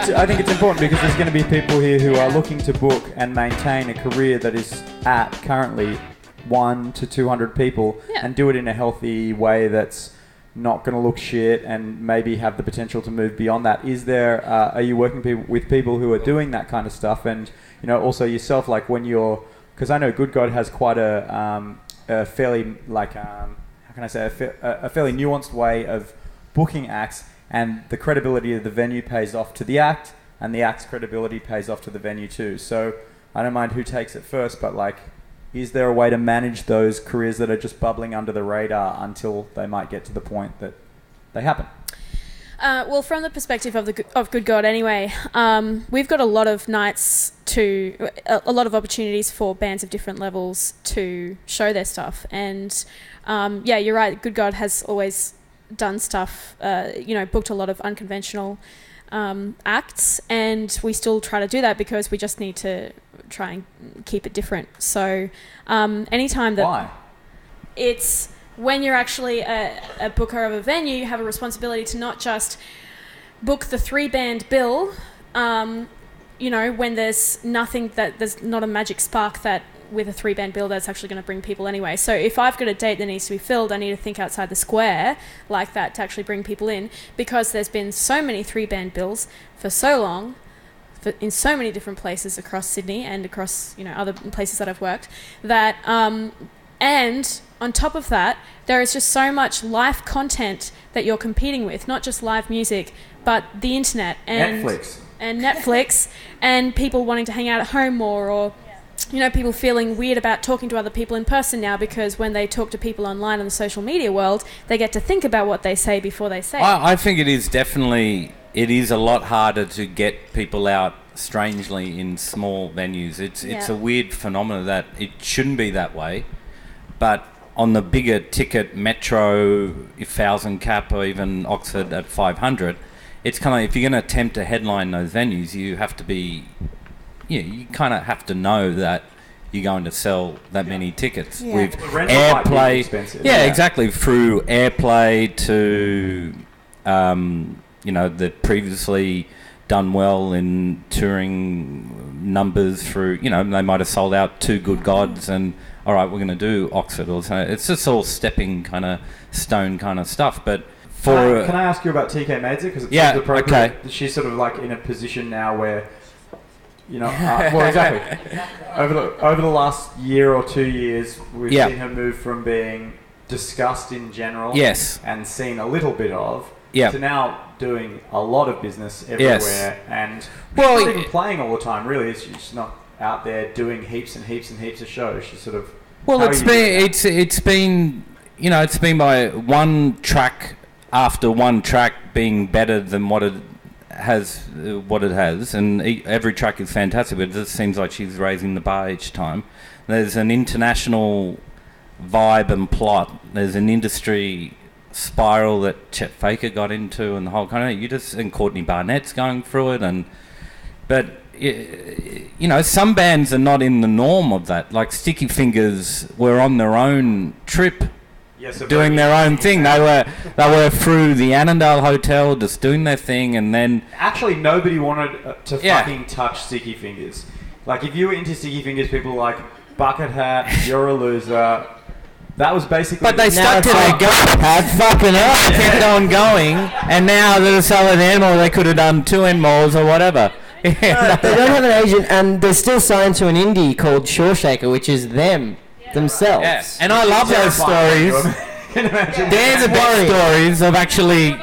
I think it's important because there's going to be people here who are looking to book and maintain a career that is at currently 1 to 200 people and do it in a healthy way that's not going to look shit and maybe have the potential to move beyond that. Is there, are you working with people who are doing that kind of stuff? And, you know, also yourself, like when you're, because I know GoodGod has quite a fairly, like, how can I say, a fairly nuanced way of booking acts, and the credibility of the venue pays off to the act, and the act's credibility pays off to the venue too. So I don't mind who takes it first, but like, is there a way to manage those careers that are just bubbling under the radar until they might get to the point that they happen? Well, from the perspective of GoodGod anyway, we've got a lot of nights a lot of opportunities for bands of different levels to show their stuff. And yeah, you're right, GoodGod has always done stuff, booked a lot of unconventional acts, and we still try to do that because we just need to try and keep it different. So anytime that... Why? It's when you're actually a booker of a venue, you have a responsibility to not just book the 3-band bill, when there's nothing, there's not a magic spark that with a 3-band bill that's actually going to bring people anyway. So if I've got a date that needs to be filled, I need to think outside the square like that to actually bring people in, because there's been so many 3-band bills for so long, in so many different places across Sydney and across other places that I've worked, that and on top of that, there is just so much live content that you're competing with, not just live music, but the internet and Netflix and people wanting to hang out at home more, or people feeling weird about talking to other people in person now, because when they talk to people online in the social media world, they get to think about what they say before they say it. I think it is a lot harder to get people out strangely in small venues. It's a weird phenomenon that it shouldn't be that way, but on the bigger ticket Metro 1,000 cap or even Oxford at 500, it's kind of, if you're going to attempt to headline those venues, you have to be, you kind of have to know that you're going to sell that many tickets with airplay. Exactly, through airplay to the previously done well in touring numbers through, they might have sold out 2 GoodGods and all right, we're going to do Oxford or something. It's just all stepping kind of stone kind of stuff. But for can I ask you about TK Maidser? Because it's appropriate. Okay. She's sort of like in a position now where, well, exactly. Over the last year or 2 years, we've seen her move from being discussed in general, and seen a little bit of, to now doing a lot of business everywhere, and she's not even playing all the time. Really, she's not out there doing heaps and heaps and heaps of shows. She's sort of... Well, it's been by one track after one track being better than what it has, and every track is fantastic, but it just seems like she's raising the bar each time. There's an international vibe and plot. There's an industry spiral that Chet Faker got into, and the whole kind of... and Courtney Barnett's going through it, but some bands are not in the norm of that. Like Sticky Fingers were on their own trip, doing their own thing. They were through the Annandale Hotel, just doing their thing, and then actually nobody wanted to fucking touch Sticky Fingers. Like if you were into Sticky Fingers, people were like Bucket Hat, You're a Loser. That was basically... But they stuck to their gun, fucking up, kept on going, and now they're a solid animal. They could have done 2 Endmalls or whatever. They don't have an agent, and they're still signed to an indie called Shawshaker, which is themselves. Yes. And I love those stories. They're the best stories of actually...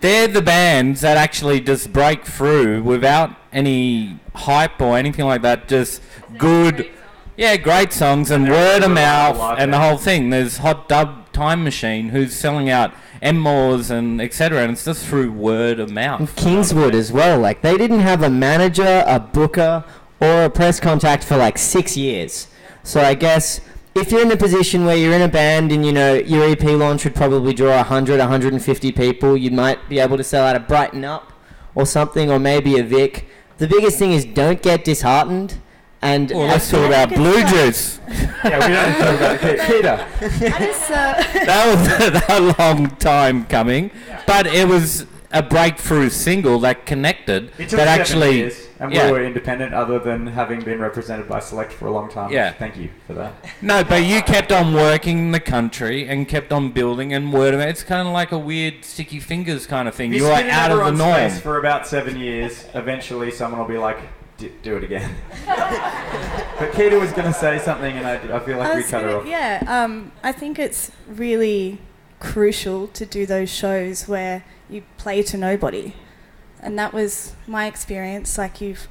They're the bands that actually just break through without any hype or anything like that, just good... great songs and word of mouth and the whole thing. There's Hot Dub Time Machine who's selling out Emmores and etc. and it's just through word of mouth. And Kingswood as well. Like they didn't have a manager, a booker, or a press contact for like 6 years. So I guess if you're in a position where you're in a band and your EP launch would probably draw 100, 150 people, you might be able to sell out a Brighten Up or something, or maybe a Vic. The biggest thing is don't get disheartened. And let's talk about Blue Juice. We don't talk about Keita. That was a long time coming, but it was a breakthrough single that connected. It took that 7 actually years, and we were independent, other than having been represented by Select for a long time. Yeah. Thank you for that. No, but you kept on working in the country and kept on building and word of it. It's kind of like a weird sticky fingers kind of thing. You are out of the norm. For about 7 years, eventually someone will be like, do it again. But Keita was going to say something, and I feel like we cut her off. Yeah, I think it's really crucial to do those shows where you play to nobody, and that was my experience. Like, you've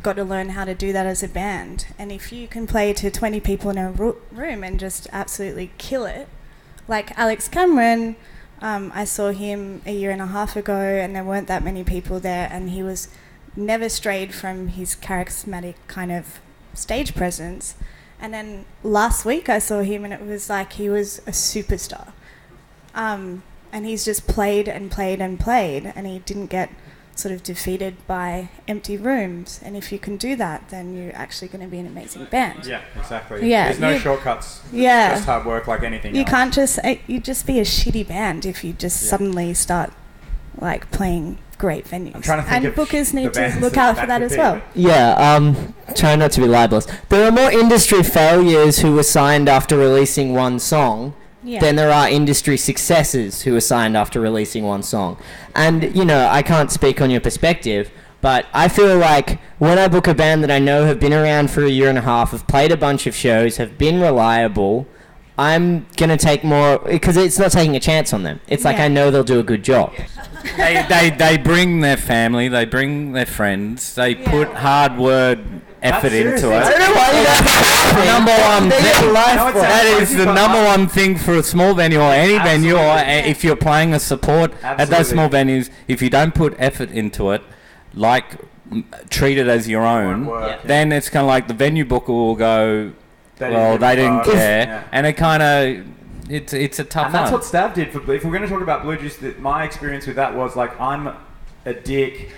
got to learn how to do that as a band, and if you can play to 20 people in a room and just absolutely kill it, like Alex Cameron, I saw him a year and a half ago, and there weren't that many people there, and he was never strayed from his charismatic kind of stage presence. And then last week I saw him, and it was like he was a superstar. And he's just played and played and played, and he didn't get sort of defeated by empty rooms. And if you can do that, then you're actually going to be an amazing band. Yeah, exactly. Yeah, there's no shortcuts. Yeah, just hard work like anything you else. can't just you just be a shitty band if you just suddenly start like playing great venues. I'm trying to think and bookers need to look that out for that as could well. be. Yeah, try not to be libelous. There are more industry failures who were signed after releasing one song than there are industry successes who were signed after releasing one song. And, you know, I can't speak on your perspective, but I feel like when I book a band that I know have been around for a year and a half, have played a bunch of shows, have been reliable, I'm going to take more, because it's not taking a chance on them. It's like I know they'll do a good job. They bring their family, they bring their friends, they put hard effort into it. I don't know why you guys Number one thing. That is the number one thing for a small venue or any venue, or if you're playing a support at those small venues. If you don't put effort into it, like treat it as your own, then it's kind of like the venue booker will go, well, they didn't care, and it kind of. It's a tough one. And that's what Stav did. If we're going to talk about Blue Juice, my experience with that was like, I'm a dick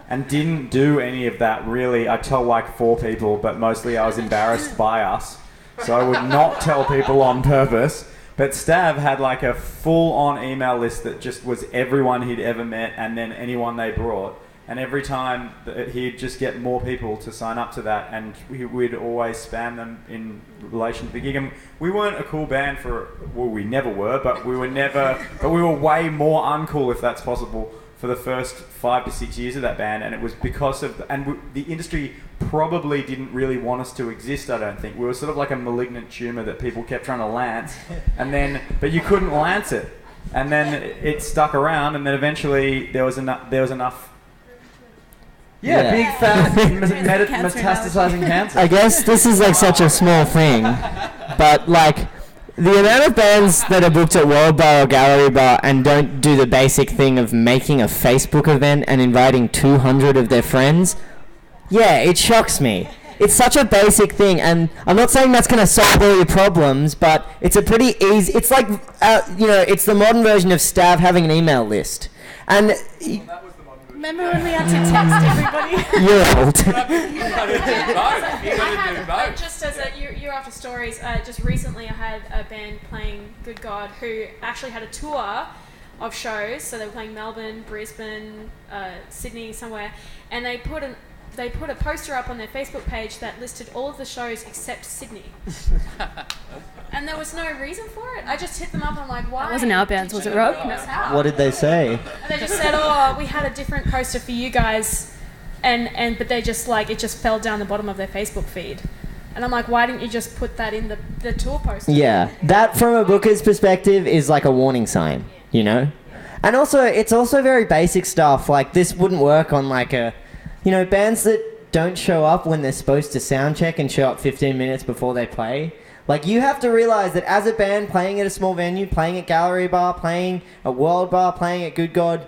and didn't do any of that really. I tell like 4 people, but mostly I was embarrassed by us. So I would not tell people on purpose. But Stav had like a full-on email list that just was everyone he'd ever met and then anyone they brought. And every time he'd just get more people to sign up to that, and we'd always spam them in relation to the gig. And we weren't a cool band we never were, but we were way more uncool, if that's possible, for the first 5 to 6 years of that band. And it was because of, the industry probably didn't really want us to exist, I don't think. We were sort of like a malignant tumour that people kept trying to lance, but you couldn't lance it. And then it stuck around, and then eventually there was enough. Yeah, big fat metastasizing cancer. I guess this is like such a small thing, but like the amount of bands that are booked at World Bar or Gallery Bar and don't do the basic thing of making a Facebook event and inviting 200 of their friends, it shocks me. It's such a basic thing, and I'm not saying that's going to solve all your problems, but it's a pretty easy. It's like it's the modern version of Stav having an email list, and. Remember when we had to text everybody? You're old. Just as you're after stories, just recently I had a band playing GoodGod who actually had a tour of shows. So they were playing Melbourne, Brisbane, Sydney, somewhere, and they put a poster up on their Facebook page that listed all of the shows except Sydney. And there was no reason for it. I just hit them up and I'm like, why? That wasn't our bands, was it, Rob? What did they say? And they just said, we had a different poster for you guys, but they just it just fell down the bottom of their Facebook feed. And I'm like, why didn't you just put that in the tour poster? Yeah, that from a booker's perspective is like a warning sign, you know? And also, it's also very basic stuff. Like, this wouldn't work on like bands that don't show up when they're supposed to sound check and show up 15 minutes before they play. Like, you have to realize that as a band playing at a small venue, playing at Gallery Bar, playing at World Bar, playing at GoodGod,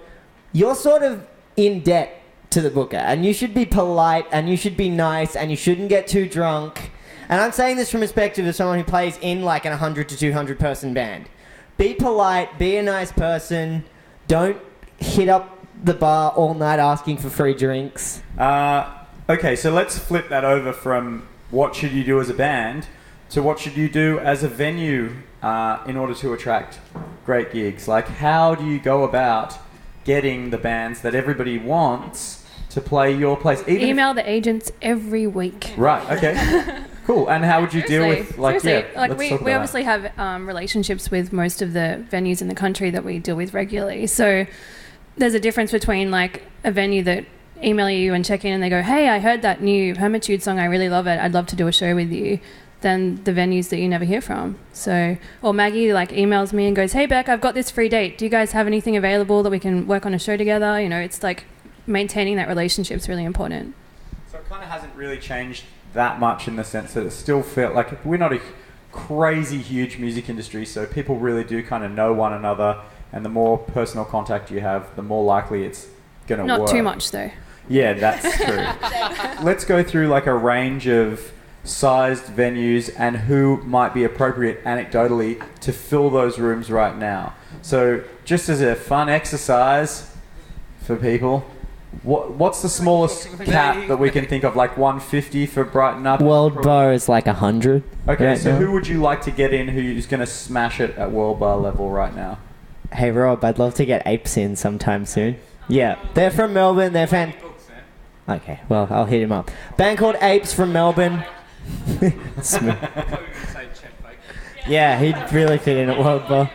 you're sort of in debt to the booker, and you should be polite, and you should be nice, and you shouldn't get too drunk. And I'm saying this from the perspective of someone who plays in like an 100 to 200 person band. Be polite, be a nice person, don't hit up the bar all night asking for free drinks. Okay, so let's flip that over from what should you do as a band to what should you do as a venue in order to attract great gigs. Like, how do you go about getting the bands that everybody wants to play your place? Email the agents every week. Right, okay. Cool. And how would you deal with, like, we obviously have relationships with most of the venues in the country that we deal with regularly. So there's a difference between, like, a venue that email you and check in and they go, hey, I heard that new Hermitude song, I really love it, I'd love to do a show with you, than the venues that you never hear from. So, or Maggie, like, emails me and goes, hey, Beck, I've got this free date. Do you guys have anything available that we can work on a show together? You know, it's like maintaining that relationship is really important. So it kind of hasn't really changed that much in the sense that it still felt like we're not a crazy huge music industry, so people really do kind of know one another, and the more personal contact you have, the more likely it's going to work. Not too much, though. Yeah, that's true. Let's go through like a range of sized venues and who might be appropriate anecdotally to fill those rooms right now. So just as a fun exercise for people, what's the smallest cap that we can think of? Like 150 for Brighton Up? World Bar is like 100. Okay, right so now. who would you like to get in who's going to smash it at World Bar level right now? Hey Rob, I'd love to get Apes in sometime soon. Yeah, they're from Melbourne. They're Okay, well, I'll hit him up. Band called Apes from Melbourne. Yeah, he'd really fit in at World Bar.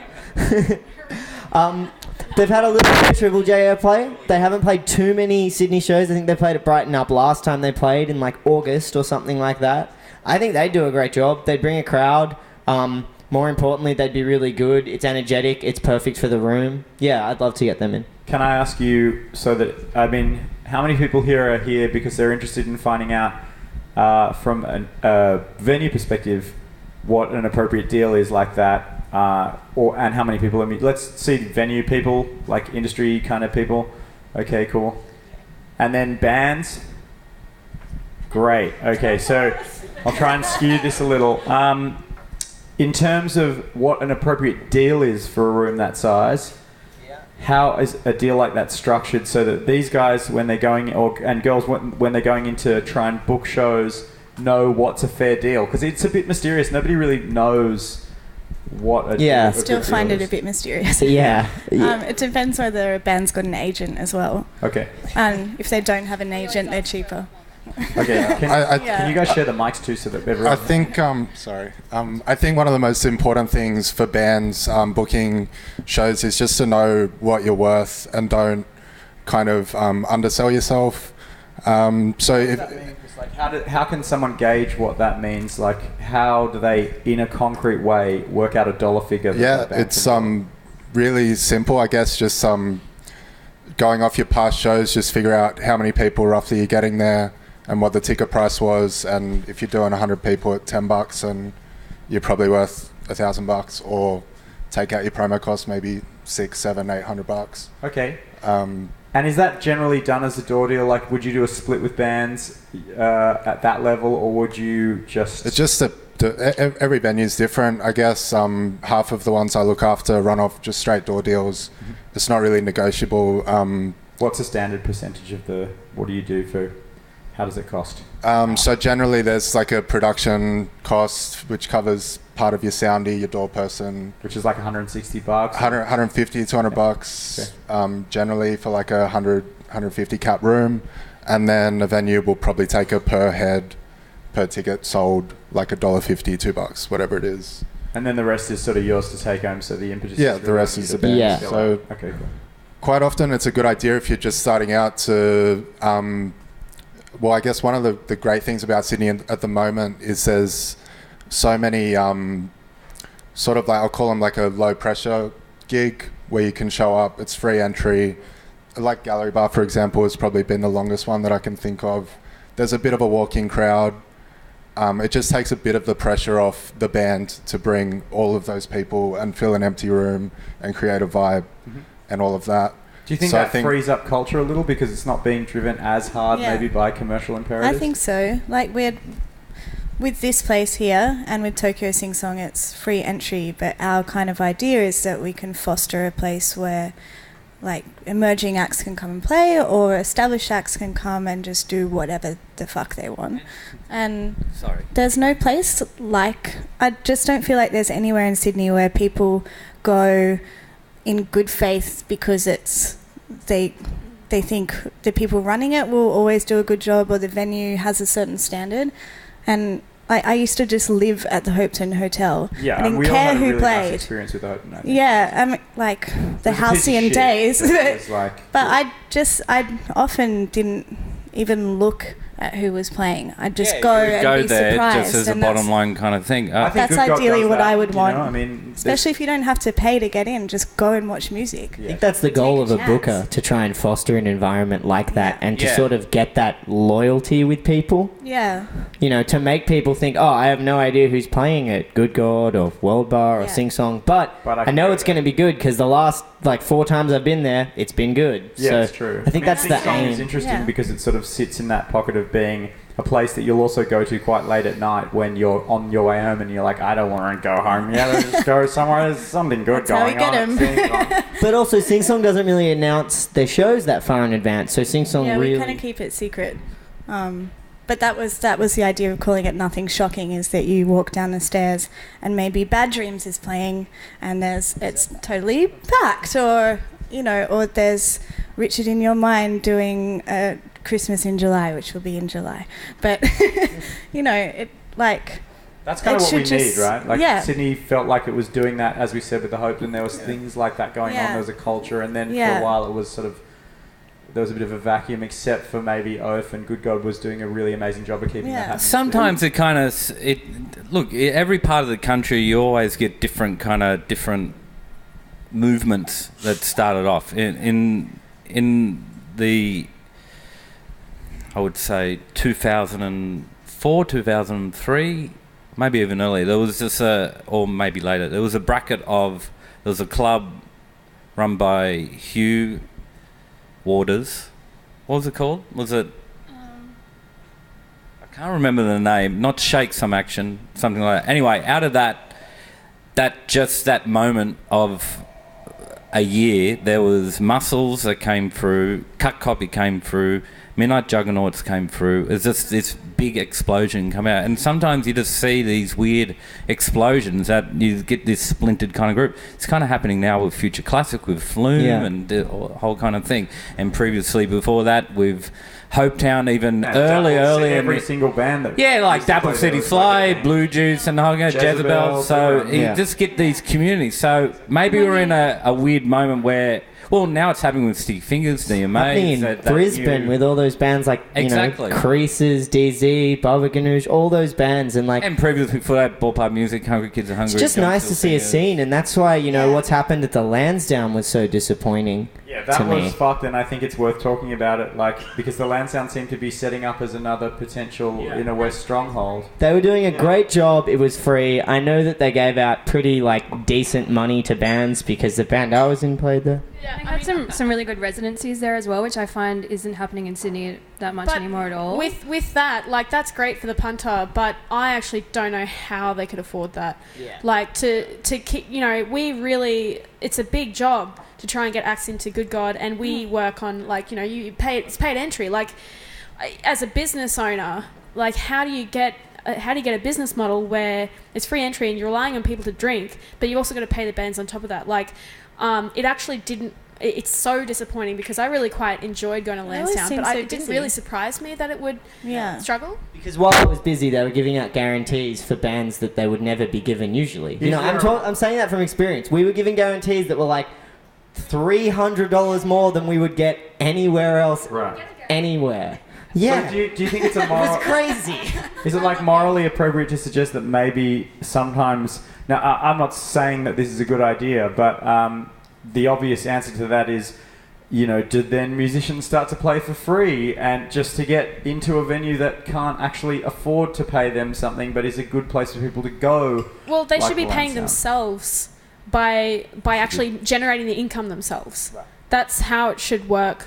They've had a little bit of Triple J play. They haven't played too many Sydney shows. I think they played at Brighton Up last time they played in like August or something like that. I think they do a great job. They bring a crowd. More importantly, they'd be really good. It's energetic. It's perfect for the room. Yeah, I'd love to get them in. Can I ask you, so that, I mean, how many people here are here because they're interested in finding out from a venue perspective what an appropriate deal is like that, and how many people? I mean, let's see venue people, like industry kind of people. Okay, cool. And then bands. Great. Okay, so I'll try and skew this a little. In terms of what an appropriate deal is for a room that size, how is a deal like that structured so that these guys, when they're going, and girls, when they're going in to try and book shows, know what's a fair deal? Because it's a bit mysterious. Nobody really knows what a deal is. Still find it a bit mysterious. Yeah. It depends whether a band's got an agent as well. Okay. And if they don't have an agent, they're cheaper. Okay. Can you guys share the mics too so that everyone... I think, I think one of the most important things for bands booking shows is just to know what you're worth and don't kind of undersell yourself. So if... Like how can someone gauge what that means? Like, how do they, in a concrete way, work out a dollar figure? It's really simple, I guess. Just going off your past shows, just figure out how many people roughly you're getting there and what the ticket price was. And if you're doing 100 people at $10, and you're probably worth $1,000, or take out your promo cost, maybe $600, $700, $800. Okay. And is that generally done as a door deal? Like, would you do a split with bands at that level, or would you just... It's just every venue's different. I guess half of the ones I look after run off just straight door deals. Mm-hmm. It's not really negotiable. What's the standard percentage of the... What do you do for... How does it cost? So generally there's like a production cost, which covers part of your soundy, your door person. Which is like $160? 150, $200 okay. Generally for like a 150 cap room. And then a venue will probably take a per head, per ticket sold, like $1.50, $2, whatever it is. And then the rest is sort of yours to take home, so the impetus is the rest is the band. Yeah. So okay, cool. Quite often it's a good idea if you're just starting out to... well, I guess one of the great things about Sydney at the moment is there's so many sort of like, I'll call them like a low pressure gig where you can show up, it's free entry. Like Gallery Bar, for example, has probably been the longest one that I can think of. There's a bit of a walk-in crowd. It just takes a bit of the pressure off the band to bring all of those people and fill an empty room and create a vibe and all of that. Do you think that frees up culture a little because it's not being driven as hard maybe by commercial imperatives? I think so. Like with this place here and with Tokyo Sing Song, it's free entry, but our kind of idea is that we can foster a place where like emerging acts can come and play, or established acts can come and just do whatever the fuck they want. And there's no place like... I just don't feel like there's anywhere in Sydney where people go in good faith because it's they think the people running it will always do a good job, or the venue has a certain standard. And I used to just live at the Hopetoun Hotel. Yeah, I didn't we all care had a who really played. nice experience with the Hopetoun, I think. Yeah, like the halcyon days. But I often didn't even look at who was playing. I'd just go and be there surprised. just as a bottom line kind of thing. That's ideally what I would want. I mean, especially if you don't have to pay to get in, just go and watch music. I think that's the goal of a booker, to try and foster an environment like that, and to sort of get that loyalty with people. Yeah. You know, to make people think, oh, I have no idea who's playing at GoodGod or World Bar or Sing Song, but I know it's going to be good because the last 4 times I've been there, it's been good. Yeah, so it's true. I think that's the aim. It's interesting because it sort of sits in that pocket of being a place that you'll also go to quite late at night when you're on your way home and you're like, I don't want to go home yet. Let's just go somewhere. There's something good going on. But also, Sing Song doesn't really announce their shows that far in advance. So Sing Song really... we kind of keep it secret. But that was the idea of calling it Nothing Shocking, is that you walk down the stairs and maybe Bad Dreams is playing and it's totally packed, or there's Richard in Your Mind doing Christmas in July, which will be in July. But that's kind of what we need, right? Sydney felt like it was doing that, as we said, with the Hope, and there was things like that going on. There was a culture, and then for a while it was sort of, there was a bit of a vacuum, except for maybe Oath, and GoodGod was doing a really amazing job of keeping that happening. Sometimes it kind of... Look, every part of the country, you always get different movements that started off. In the, I would say, 2004, 2003, maybe even earlier, there was just or maybe later, there was a bracket of... There was a club run by Hugh Waters. What was it called? Was it... I can't remember the name. Not Shake Some Action, something like that. Anyway, out of that moment of a year, there was Muscles that came through, Cut Copy came through, Midnight Juggernauts came through. It's just this big explosion come out. And sometimes you just see these weird explosions that you get this splintered kind of group. It's kind of happening now with Future Classic, with Flume and the whole kind of thing. And previously before that with Hopetown, even early. Every single band that... Yeah, like Dapple City Fly, Blue Juice and the whole Jezebel. So you just get these communities. So maybe we're in a weird moment where... Well, now it's happening with Sticky Fingers, DMA. Happening in Brisbane with all those bands like, Creases, DZ, Baba Ganoush, all those bands. And previously before that, Ballpark Music, Hungry Kids Are Hungry. It's just nice to see a scene, and that's why, what's happened at the Lansdowne was so disappointing. Yeah, that was fucked, and I think it's worth talking about it, because the Lansdowne seemed to be setting up as another potential inner west stronghold. They were doing a great job. It was free. I know that they gave out pretty, decent money to bands because the band I was in played there. Yeah, I had some really good residencies there as well, which I find isn't happening in Sydney that much anymore at all. With that, that's great for the punter, but I actually don't know how they could afford that. Yeah. To keep, we really, it's a big job to try and get acts into GoodGod, and we work on it's paid entry. As a business owner, how do you get a business model where it's free entry and you're relying on people to drink, but you also got to pay the bands on top of that? It actually didn't. It's so disappointing because I really quite enjoyed going to Lansdowne, but it didn't really surprise me that it would struggle. Because while it was busy, they were giving out guarantees for bands that they would never be given usually. I'm saying that from experience. We were giving guarantees that were $300 more than we would get anywhere else, anywhere. Yeah. So do you think it's a moral... It's crazy. Is it morally appropriate to suggest that maybe sometimes... Now, I'm not saying that this is a good idea, but the obvious answer to that is, do then musicians start to play for free and just to get into a venue that can't actually afford to pay them something but is a good place for people to go? Well, they should be paying themselves by actually generating the income themselves. Right. That's how it should work.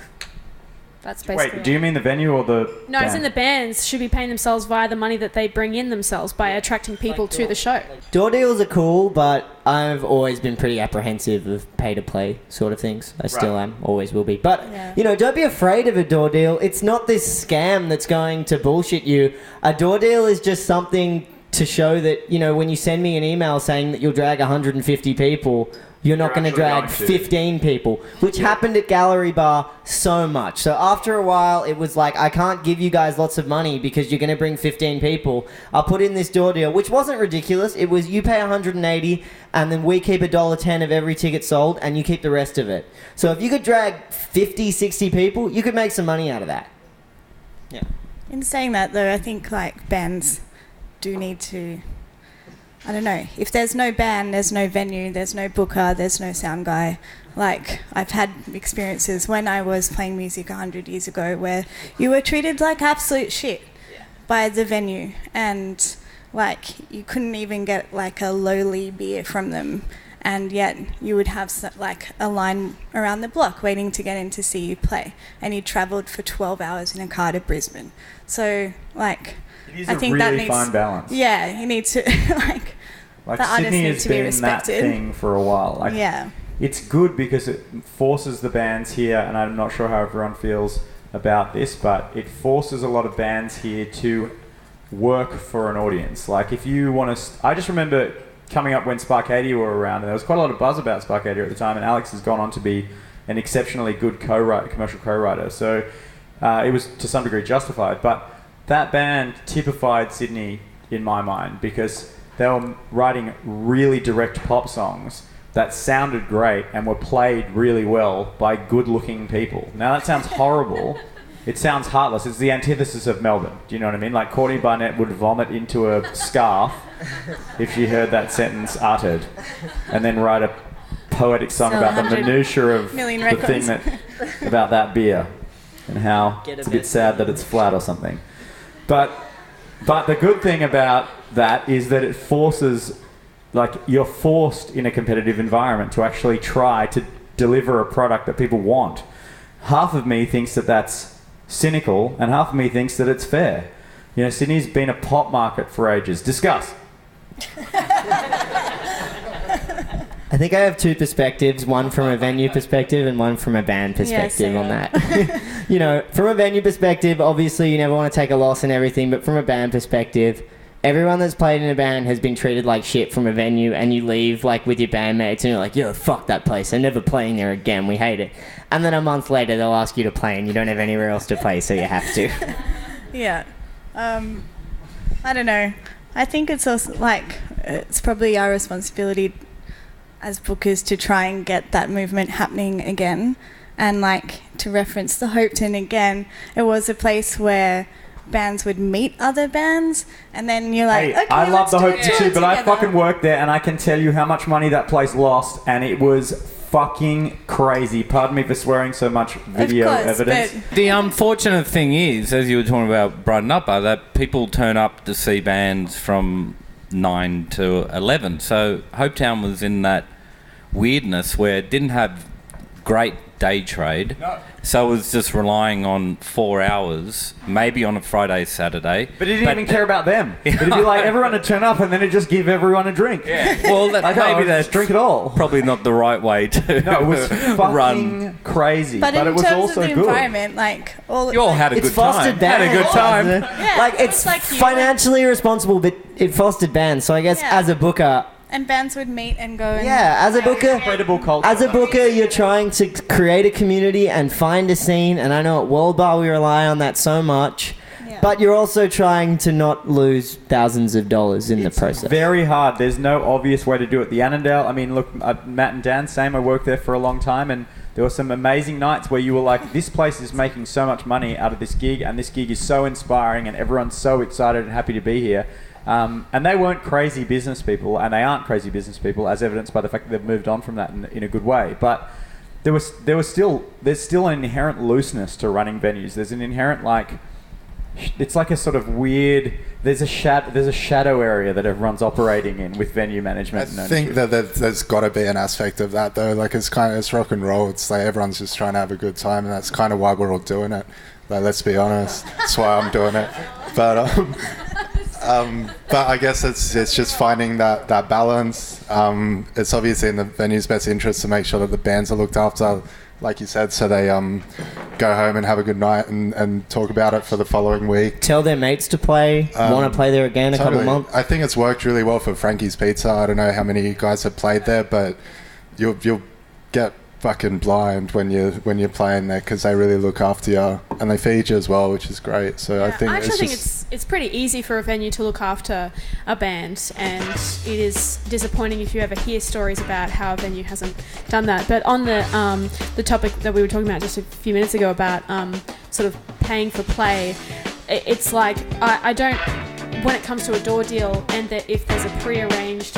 That's basically... Wait, do you mean the venue or the... No, as in the bands should be paying themselves via the money that they bring in themselves by attracting people to the show. Door deals are cool, but I've always been pretty apprehensive of pay-to-play sort of things. I still am, always will be. But, don't be afraid of a door deal. It's not this scam that's going to bullshit you. A door deal is just something to show that, when you send me an email saying that you'll drag 150 people you're not going to drag 15 people, which happened at Gallery Bar so much. So after a while, it was like, I can't give you guys lots of money because you're going to bring 15 people. I'll put in this door deal, which wasn't ridiculous. It was you pay $180 and then we keep $1.10 of every ticket sold and you keep the rest of it. So if you could drag 50, 60 people, you could make some money out of that. Yeah. In saying that, though, I think like bands do need to... I don't know. If there's no band, there's no venue, there's no booker, there's no sound guy. Like, I've had experiences when I was playing music 100 years ago where you were treated like absolute shit by the venue. And, like, you couldn't even get, like, a lowly beer from them. And yet you would have, like, a line around the block waiting to get in to see you play. And you travelled for 12 hours in a car to Brisbane. So, like... It is a really fine balance. Yeah, you need to like the artists Sydney need has to be been respected. that thing for a while. Like, yeah, it's good because it forces the bands here, and I'm not sure how everyone feels about this, but it forces a lot of bands here to work for an audience. Like if you want to, I just remember coming up when Sparkadia were around, and there was quite a lot of buzz about Sparkadia at the time, and Alex has gone on to be an exceptionally good commercial co-writer. So it was to some degree justified, but that band typified Sydney in my mind because they were writing really direct pop songs that sounded great and were played really well by good-looking people. Now that sounds horrible. It sounds heartless. It's the antithesis of Melbourne. Do you know what I mean? Like Courtney Barnett would vomit into a scarf if she heard that sentence uttered, and then write a poetic song about the minutiae of the thing about that beer and how it's a bit sad that it's flat or something. But the good thing about that is that it forces, like you're forced in a competitive environment to actually try to deliver a product that people want. Half of me thinks that that's cynical and half of me thinks that it's fair. You know, Sydney's been a pop market for ages. Discuss. I think I have two perspectives, one from a venue perspective and one from a band perspective on that. You know, from a venue perspective, obviously you never want to take a loss and everything, but from a band perspective, everyone that's played in a band has been treated like shit from a venue, and you leave like with your bandmates and you're like, yo, fuck that place, I'm never playing there again, we hate it. And then a month later they'll ask you to play and you don't have anywhere else to play, so you have to. Yeah. I don't know. I think it's also like, it's probably our responsibility as bookers to try and get that movement happening again. And like, to reference the Hopetoun again, it was a place where bands would meet other bands, and then you're like, hey, okay, I love the Hopetoun too, but I together. fucking worked there, and I can tell you how much money that place lost, and it was fucking crazy. Pardon me for swearing so much video evidence. The unfortunate thing is, as you were talking about Brighton Upper, that people turn up to see bands from 9 to 11. So Hopetoun was in that weirdness where it didn't have great day trade. No. So it was just relying on 4 hours, maybe on a Friday, Saturday. But it didn't even care about them. It'd be like everyone would turn up and then it'd just give everyone a drink. Yeah. Well, like, maybe that's drink it all. Probably not the right way to No, it was fucking crazy. But it was also in terms of the environment, like you all had a good time. Had a good time. Yeah, like it's like financially responsible, but it fostered bands. So I guess as a booker. And bands would meet and go. And as a booker, incredible culture. As a booker, you're trying to create a community and find a scene. And I know at World Bar we rely on that so much, but you're also trying to not lose thousands of dollars in the process. It's very hard. There's no obvious way to do it. The Annandale, I mean, look, Matt and Dan, same. I worked there for a long time, and there were some amazing nights where you were like, this place is making so much money out of this gig, and this gig is so inspiring, and everyone's so excited and happy to be here. And they weren't crazy business people, and they aren't crazy business people, as evidenced by the fact that they've moved on from that in a good way. But there's still an inherent looseness to running venues. There's an inherent it's like a sort of weird. There's a shadow area that everyone's operating in with venue management. I think that there's got to be an aspect of that though. Like it's rock and roll. It's like everyone's just trying to have a good time, and that's kind of why we're all doing it. Like, let's be honest, that's why I'm doing it. But I guess it's just finding that balance. It's obviously in the venue's best interest to make sure that the bands are looked after, like you said, so they go home and have a good night and talk about it for the following week. Tell their mates to play, want to play there again a couple of months. I think it's worked really well for Frankie's Pizza. I don't know how many guys have played there, but you'll get fucking blind when you're playing there, because they really look after you and they feed you as well, which is great. So I think it's pretty easy for a venue to look after a band, and it is disappointing if you ever hear stories about how a venue hasn't done that. But on the topic that we were talking about just a few minutes ago about sort of paying for play, it's like I don't, when it comes to a door deal, and that if there's a prearranged